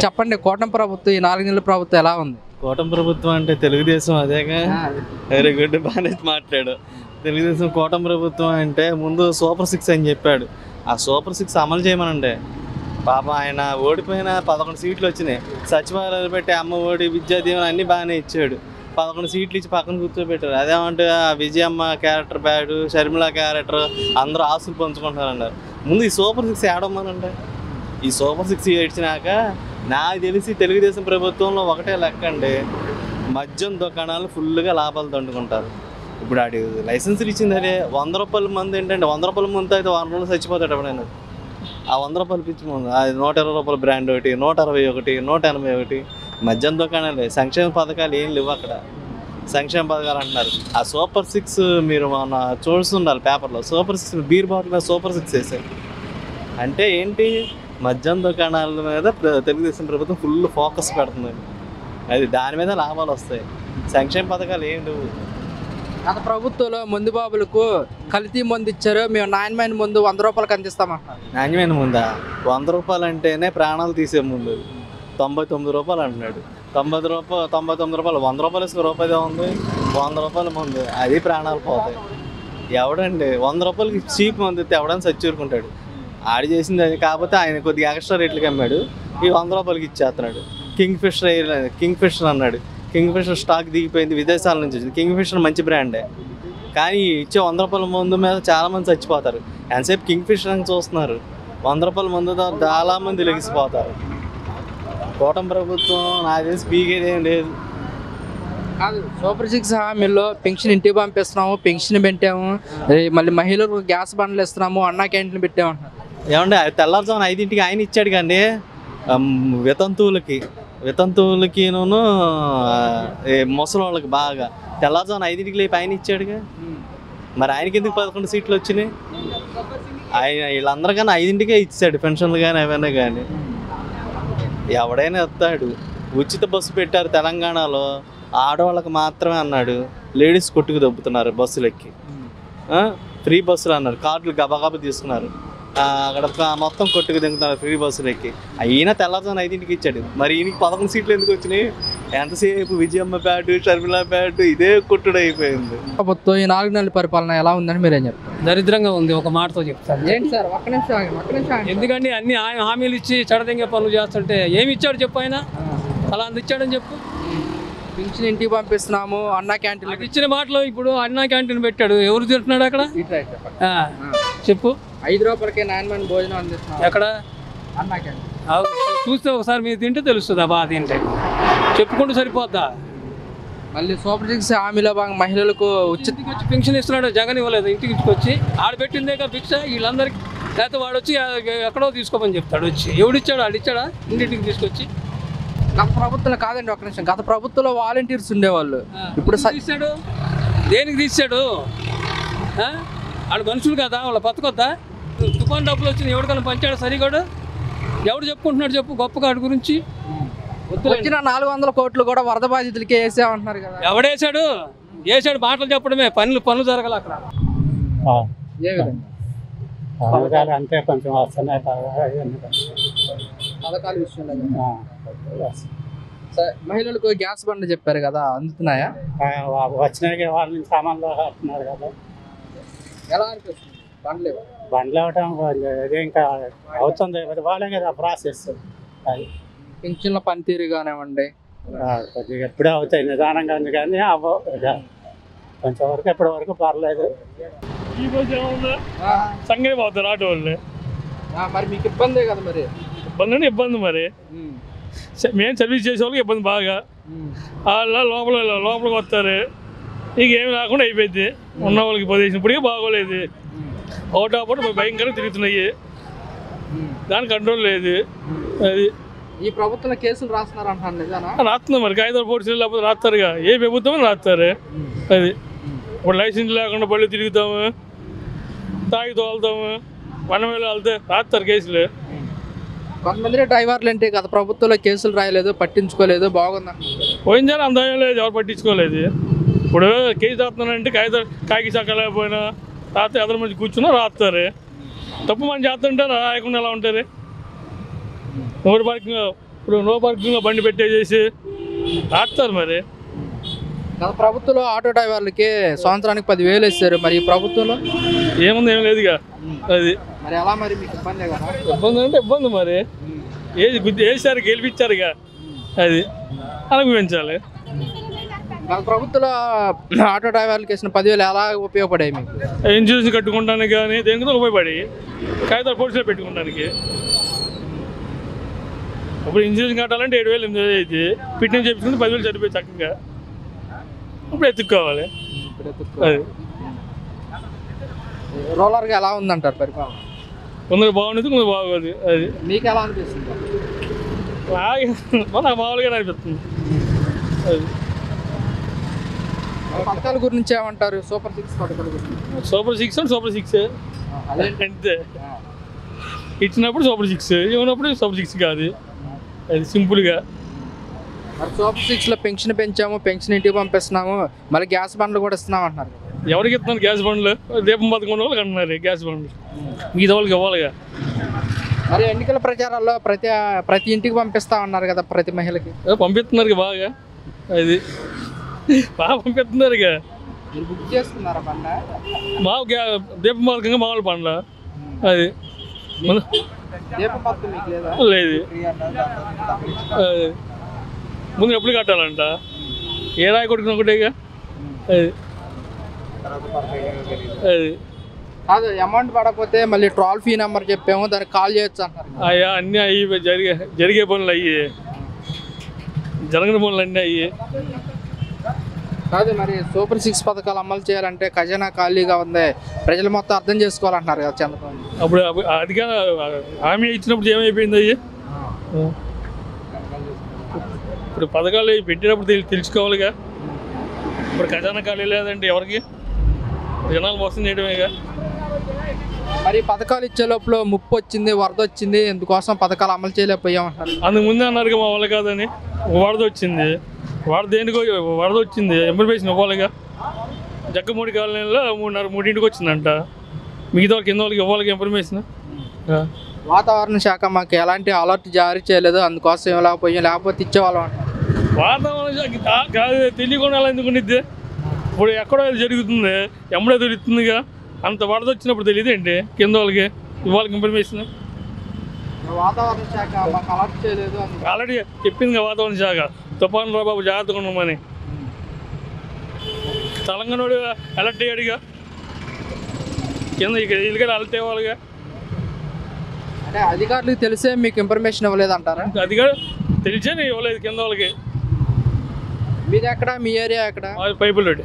చెప్పండి, కూటమి ప్రభుత్వం ఈ 4 నెలల ప్రభుత్వం ఎలా ఉంది? కూటమి ప్రభుత్వం అంటే తెలుగుదేశం అదేగా. వెరీ గుడ్, బాగానే మాట్లాడు. తెలుగుదేశం కూటమి ప్రభుత్వం అంటే ముందు సూపర్ 6 అని చెప్పాడు. ఆ సూపర్ 6 అమలు చేయమనండి. పాప ఆయన ఓడిపోయిన 11 సీట్లు వచ్చినాయి. సచివాలయాలు పెట్టి అమ్మ ఒడి, విద్యా దీవెన అన్నీ బాగానే ఇచ్చాడు. 11 సీట్లు ఇచ్చి పక్కన కూర్చోబెట్టారు. అదేమంటే Vijayamma character bad, Sharmila character అందరూ ఆస్తులు పంచుకుంటున్నారన్నారు. ముందు ఈ సూపర్ 6 ఏడమ్మనండి. ఈ సూపర్ 6 ఇచ్చినాక నాకు తెలిసి తెలుగుదేశం ప్రభుత్వంలో ఒకటే లెక్క అండి, మద్యం దుకాణాలు ఫుల్గా లాభాలు దండుకుంటారు. ఇప్పుడు ఆడి లైసెన్సులు ఇచ్చింది అదే 100 రూపాయల మందు ఏంటంటే 100 రూపాయల మందు అయితే 100 రోజులు చచ్చిపోతాడు ఎప్పుడైనా. ఆ 100 రూపాయలు పిచ్చి మందు అది 120 రూపాయల బ్రాండ్ ఒకటి, 161, 181 మద్యం దుకాణాలే. సంక్షేమ పథకాలు ఏం లేవు అక్కడ. సంక్షేమ పథకాలు అంటున్నారు. ఆ సూపర్ 6 మీరు మన చూస్తుండాలి పేపర్లో. సూపర్ 6 బీర్ బాటిల్ మీద సూపర్ 6 వేసారు. అంటే ఏంటి, మద్యం దుకాణాల మీద తెలుగుదేశం ప్రభుత్వం ఫుల్ ఫోకస్ పెడుతుంది. అది దాని మీద లాభాలు వస్తాయి. సంక్షేమ పథకాలు ఏం లేవు. గత ప్రభుత్వంలో మందు బాబులకు కల్తీ మందు ఇచ్చారు, మేము నాణ్యమైన మందు 100 రూపాయలకి అందిస్తామా? నాణ్యమైన ముందా? 100 రూపాయలు అంటేనే ప్రాణాలు తీసే ముందు 99 రూపాయలు అంటున్నాడు. 99 రూపాయలు 100 రూపాయలు ఇసుక రూపాయదే ఉంది. 100 రూపాయల ముందు అది ప్రాణాలు పోతాయి. ఎవడండి 100 రూపాయలకి చీప్ మందు ఇస్తే ఎవడని చచ్చూరుకుంటాడు. ఆడి చేసింది అది. కాకపోతే ఆయన కొద్దిగా ఎక్స్ట్రా రేట్లకి అమ్మాడు. ఈ 100 రూపాయలకి ఇచ్చేస్తున్నాడు. కింగ్ ఫిషర్ అన్నాడు. కింగ్ ఫిషర్ స్టాక్ దిగిపోయింది, విదేశాల నుంచి వచ్చింది. కింగ్ ఫిషర్ మంచి బ్రాండే, కానీ ఇచ్చే 100 రూపాయల మందు మీద చాలామంది చచ్చిపోతారు. ఎంతసేపు కింగ్ ఫిషర్ అని చూస్తున్నారు. 100 రూపాయల మందుతో చాలామంది లెగిసిపోతారు. కూటమి ప్రభుత్వం నాకు తెలిసి పీకేది ఏం లేదు. కాదు, సూపర్ 6 హామీల్లో పెన్షన్ ఇంటికి పంపిస్తున్నాము, పెన్షన్ పెట్టాము, మళ్ళీ మహిళలకు గ్యాస్ బండ్లు ఇస్తున్నాము, అన్నా క్యాంటీన్ పెట్టామంటున్నారు. ఏమంటే తెల్లారుజామున 5ంటికి ఆయన ఇచ్చాడు కండి వితంతువులకిను ముసలి వాళ్ళకి బాగా తెల్లారుజామున 5ంటికి లేపి ఆయన ఇచ్చాడుగా. మరి ఆయనకి ఎందుకు 11 సీట్లు వచ్చినాయి? ఆయన వీళ్ళందరికన్నా 5ంటికే ఇచ్చాడు పెన్షన్లు కానీ అవన్నీ. కానీ ఎవడైనా వస్తాడు. ఉచిత బస్సు పెట్టారు తెలంగాణలో, ఆడవాళ్ళకి మాత్రమే అన్నాడు. లేడీస్ కొట్టుకు దొబ్బుతున్నారు బస్సులెక్కి. ఫ్రీ బస్సులు అన్నారు, కార్డులు గబగబా తీసుకున్నారు. అక్కడ మొత్తం కొట్టుకు దిగుతున్నారు ఫ్రీ బస్సులు ఎక్కి. అయినా తెల్లారుజామున 5ంటికి ఇచ్చాడు. మరి ఈయనకి 11 సీట్లు ఎందుకు వచ్చినాయి? ఎంతసేపు విజయమ్మ బ్యాటు, షర్మిల బ్యాటు ఇదే కొట్టుడు అయిపోయింది. ప్రభుత్వం ఈ 4 నెలల పరిపాలన ఎలా ఉందని మీరేం చెప్తారు? దరిద్రంగా ఉంది, ఒక మాటతో చెప్తాను. ఏంటి సార్, ఒక్క నిమిషం. ఎందుకంటే అన్ని ఆయన హామీలు ఇచ్చి చెడదెంగే పనులు చేస్తుంటే ఏమి ఇచ్చాడు చెప్పు? ఆయన అలా అందించాడని చెప్పు. పెన్షన్ ఇంటికి పంపిస్తున్నాము, అన్నా క్యాంటీన్ ఇచ్చిన మాటలు ఇప్పుడు అన్నా క్యాంటీన్ పెట్టాడు. ఎవరు తింటున్నాడు అక్కడ చెప్పు? 5 రూపాయలకే నాణ్యమైన భోజనం అందిస్తున్నాం. ఎక్కడ? అన్నా క్యాంటీన్. చూస్తే ఒకసారి మీరు తింటే తెలుస్తుందా బాగా తింటే? చెప్పుకుంటూ సరిపోద్దా? మళ్ళీ సూపర్ 6 హామీలో భాగంగా మహిళలకు ఉచిత పెన్షన్ ఇస్తున్నాడు. జగన్ ఇవ్వలేదు, ఇంటికి వచ్చి ఆడ పెట్టిందే భిక్ష వీళ్ళందరికీ. లేకపోతే వాడు వచ్చి ఎక్కడో తీసుకోమని చెప్తాడు. వచ్చి ఎవడిచ్చాడు? ఆడిచ్చాడా ఇంటింటికి తీసుకొచ్చి? గత ప్రభుత్వంలో కాదండి, ఒక్క నిమిషం. గత ప్రభుత్వంలో వాలంటీర్స్ ఉండేవాళ్ళు. ఇప్పుడు తీసాడు. దేనికి తీసాడు? వాళ్ళు మనుషులు కదా, వాళ్ళ బతకొద్దా? తుఫాన్ డబ్బులు వచ్చిన ఎవరికైనా పంచాడు సరిగాడు? ఎవడు చెప్పుకుంటున్నాడు చెప్పు గొప్పగా వాడి గురించి? వచ్చిన 400 కోట్లు కూడా వరద బాధితులకే వేసామంటున్నారు కదా. ఎవడేసాడు? వేసాడు మాటలు చెప్పడమే, పనులు జరగాలి అక్కడ. ఏ విధంగా అంటే కొంచెం వస్తున్నాయి పథకాల విషయంలో. మహిళలకు గ్యాస్ బండ్లు చెప్పారు కదా, అందుతున్నాయా? వచ్చినాయి, వాళ్ళ నుంచి సామాన్లు వస్తున్నారు కదా. ఎలా అనిపిస్తుంది బండ్లు ఇవ్వటం? ఇది ఇంకా అవుతుంది వాళ్ళే కదా ప్రాసెస్. అది పెన్షన్ల పనితీరు కానివ్వండి, కొద్దిగా ఎప్పుడే అవుతాయి, నిదానంగా ఉంది. కానీ కొంచెం వరకు ఎప్పటి వరకు పర్లేదు. ఈ రోజు సంగతి పోతారు ఆటో వాళ్ళు. మరి మీకు ఇబ్బందే కదా. మరి ఇబ్బంది మరి మేము సర్వీస్ చేసే వాళ్ళకి ఇబ్బంది బాగా. వాళ్ళ లోపలికి వస్తారు, ఇక ఏమి రాకుండా అయిపోయింది. ఉన్న వాళ్ళకి పొజిషన్ ఇప్పటికీ బాగోలేదు. ఒకటప్పుడు భయంకరంగా తిరుగుతున్నాయి, దాని కంట్రోల్ లేదు. అది ఈ ప్రభుత్వంలో కేసులు రాస్తున్నారు అంటున్నాను. రాస్తున్నారు మరి, కాగితాలు పోటీలు లేకపోతే రాస్తారుగా. ఏ ప్రభుత్వం రాస్తారు. అది ఇప్పుడు లైసెన్స్ లేకుండా బళ్ళు తిరుగుతాము, తాగి తోలుతాము, వనమేళ వెళ్తే రాస్తారు కేసులు. కొంతమంది డ్రైవర్లు అంటే గత ప్రభుత్వంలో కేసులు రాయలేదు, పట్టించుకోలేదు, బాగుంది. పోయించాలి, అంత లేదు, ఎవరు పట్టించుకోలేదు. ఇప్పుడు కేసు రాస్తున్నారంటే కాకి చక్కలేకపోయినా రాత్రి ఎదురు మంచి కూర్చున్నా రాస్తారు. తప్పు మనం చేస్తుంటే రాయకుండా ఎలా ఉంటుంది? ఎవరి మనకి ఇప్పుడు నో పార్కింగ్లో బండి పెట్టేసేసి ఆడతారు మరి. గత ప్రభుత్వంలో ఆటో డ్రైవర్లకి సంవత్సరానికి 10,000 ఇస్తారు, మరి ఈ ప్రభుత్వంలో ఏముంది ఏం లేదుగా. అది మరి ఎలా మరి మీకు ఇబ్బందే కదా? ఇబ్బంది అంటే ఇబ్బంది మరి. వేసారు గెలిపించారుగా, అది అనుభవించాలి. గత ప్రభుత్వంలో ఆటో డ్రైవర్లకి ఇచ్చిన 10,000 ఎలా ఉపయోగపడాయి మీకు? ఇన్సూరెన్స్ కట్టుకోవడానికి కానీ దేనికి ఉపయోగపడి కాగితాలు పోలీసులో పెట్టుకోవడానికి. ఇప్పుడు ఇన్సూరెన్స్ కట్టాలంటే 7,000 8,000 అయితే ఫిట్నెస్ చేయించుకుంటే 10,000 సరిపోయి చక్కగా. ఇప్పుడు ఎత్తుక్కోవాలి. అది రూరల్గా ఎలా ఉందంటారు పరిపాలన? కొందరు బాగుండేది, కొందరు బాగోదు. అది మీకు ఎలా అనిపిస్తుంది? నాకు మామూలుగానే అనిపిస్తుంది. అది పథకాల గురించి ఏమంటారు? సూపర్ 6 పథకాల గురించి. సూపర్ 6 అంటే సూపర్ 6 అంతే. ఇచ్చినప్పుడు సూపర్ 6, ఇవ్వనప్పుడు సూపర్ 6 కాదు. అది సింపుల్గా. మరి సూపర్ 6లో పెన్షన్ పెంచాము, పెన్షన్ ఇంటికి పంపిస్తున్నాము, మళ్ళీ గ్యాస్ బండ్లు కూడా ఇస్తున్నాం అంటున్నారు. ఎవరికి ఇస్తున్నారు గ్యాస్ బండ్లు? దీపం పథకం ఉన్న వాళ్ళకి అంటున్నారు గ్యాస్ బండ్లు, మిగతా వాళ్ళకి ఇవ్వాలిగా. మరి ఎన్నికల ప్రచారాల్లో ప్రతి ఇంటికి పంపిస్తామన్నారు కదా, ప్రతి మహిళకి పంపిస్తున్నారు బాగా. అది బాగా పంపిస్తున్నారు. మీరు బుక్ చేసుకున్నారా బండ? మా దీపం పథకంగా మామూలు పండ్ల. అది దీపం పథకం మీకు లేదా? లేదు. అది ముందు ఎప్పుడు కట్టాలంట, ఏ రాయి కొట్టుకుని ఒకటేగా. అది అది కాదు, అమౌంట్ పడకపోతే మళ్ళీ టోల్ ఫ్రీ నెంబర్ చెప్పాము, దానికి కాల్ చేయొచ్చు అంటారు. అయ్యా అన్నీ అయ్యి జరిగే పనులు అయ్యి, జరగని పనులు అన్నీ అయ్యి. కాదు, మరి సూపర్ 6 పథకాలు అమలు చేయాలంటే ఖజానా ఖాళీగా ఉంది, ప్రజలు మొత్తం అర్థం చేసుకోవాలంటున్నారు కదా చంద్రబాబు. అప్పుడు అదిగా హామీ ఇచ్చినప్పుడు ఏమైపోయింది అయ్యి. ఇప్పుడు పథకాలు పెట్టినప్పుడు తెలుసుకోవాలిగా. ఇప్పుడు ఖజానా ఖాళీ లేదంటే ఎవరికి? జనాలు మోసం చేయడమేగా. మరి పథకాలు ఇచ్చే లోపల ముప్పు వచ్చింది, వరద వచ్చింది, ఇందుకోసం పథకాలు అమలు చేయలేకపోయామంటారు. అందుకు ముందే అన్నారుగా మా వాళ్ళు కాదని. వరద వచ్చింది, దేనికో వరద వచ్చింది, ఇన్ఫర్మేషన్ ఇవ్వాలిగా. జగ్గమూడి కాలనీలో 3:30 వచ్చిందంట, మిగతా వాళ్ళకి కింద వాళ్ళకి ఇవ్వాలిగా ఇన్ఫర్మేషన్. వాతావరణ శాఖ మాకు ఎలాంటి అలర్ట్ జారీ చేయలేదు, అందుకోసం ఇవ్వలేకపోయాం, లేకపోతే ఇచ్చేవాళ్ళం అంటారు. వాతావరణ శాఖ కాదు, తెలియకుండా అలా ఎందుకు ఉండిద్ది? ఇప్పుడు ఎక్కడో జరుగుతుంది, ఎమ్మడే తెలుస్తుందిగా. అంత వరద వచ్చినప్పుడు తెలియదు ఏంటి కింద వాళ్ళకి ఇవ్వాలి ఇన్ఫర్మేషన్? వాతావరణ శాఖ మాకు అలర్ట్ చేయలేదు. ఆల్రెడీ చెప్పింది వాతావరణ శాఖ, తుఫాను రా బాబు జాగ్రత్తగా ఉన్నామని. తెలంగాణ అలర్ట్ అయ్యాడుగా, కింద ఇల్లుగా అలర్ట్ అవ్వాలిగా. అంటే అధికారులకు తెలిసే మీకు ఇన్ఫర్మేషన్ ఇవ్వలేదు అంటారా? అది కూడా తెలిసే నేను ఇవ్వలేదు కింద వాళ్ళకి. మీది ఎక్కడ, మీ ఏరియా ఎక్కడ? పైపుల్ రోడ్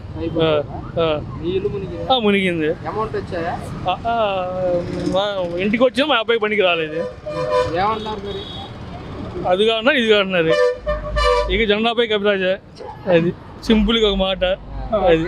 మునిగింది. అమౌంట్ వచ్చాయా? ఇంటికి వచ్చినా మా అబ్బాయి పనికి రాలేదు. ఏమన్నారు మరి? అది కాదన్నారు, ఇది కాదన్నారు. ఇక జెండాపై కవిరాజా. అది సింపుల్గా ఒక మాట. అది